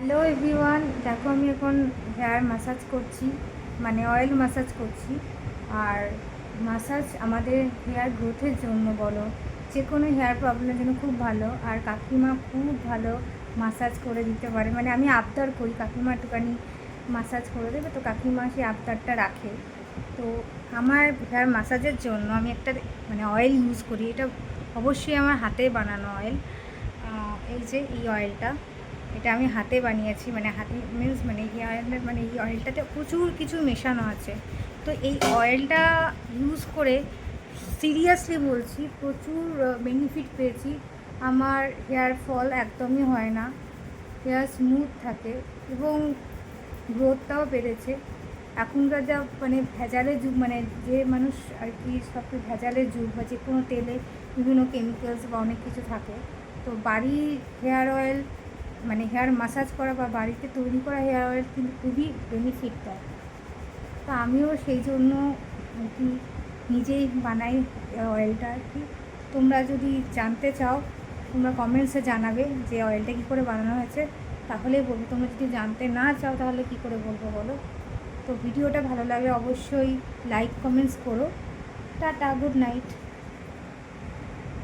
Hello everyone, দেখো আমি এখন হেয়ার ম্যাসাজ করছি, মানে অয়েল ম্যাসাজ করছি। আর ম্যাসাজ আমাদের হেয়ার গ্রোথের জন্য বলো, যে কোনো হেয়ার প্রবলেমের জন্য খুব ভালো। আর কাকিমা খুব ভালো ম্যাসাজ করে দিতে পারে, মানে আমি আবদার করি কাকিমা একটুখানি ম্যাসাজ করে দেবে, তো কাকিমা সেই আবদারটা রাখে। তো আমার হেয়ার ম্যাসাজের জন্য আমি একটা মানে অয়েল ইউজ করি, এটা অবশ্যই আমার হাতে বানানো অয়েল। এই যে এই অয়েলটা, এটা আমি হাতে বানিয়েছি, মানে হাতে মিন্স মানে হেয়ার মানে এই অয়েলটাতে প্রচুর কিছু মেশানো আছে। তো এই অয়েলটা ইউজ করে সিরিয়াসলি বলছি প্রচুর বেনিফিট পেয়েছি। আমার হেয়ার ফল একদমই হয় না, হেয়ার স্মুথ থাকে এবং গ্রোথটাও বেড়েছে। এখনকার যা মানে ভেজালের যুগ, মানে যে মানুষ আর কি সব ভেজালের যুগ, বা যে কোনো তেলে বিভিন্ন কেমিক্যালস বা অনেক কিছু থাকে। তো বাড়ির হেয়ার অয়েল মানে হেয়ার ম্যাসাজ করা বা বাড়িতে তৈরি করা হেয়ার অয়েল কিন্তু খুবই বেনিফিট দেয়। তো আমিও সেই জন্য আর কি নিজেই বানাই অয়েলটা আর কি। তোমরা যদি জানতে চাও তোমরা কমেন্টসে জানাবে যে অয়েলটা কী করে বানানো হয়েছে, তাহলেই বলবো। তোমরা যদি জানতে না চাও তাহলে কী করে বলবো বলো। তো ভিডিওটা ভালো লাগলে অবশ্যই লাইক কমেন্টস করো। Tata, good night.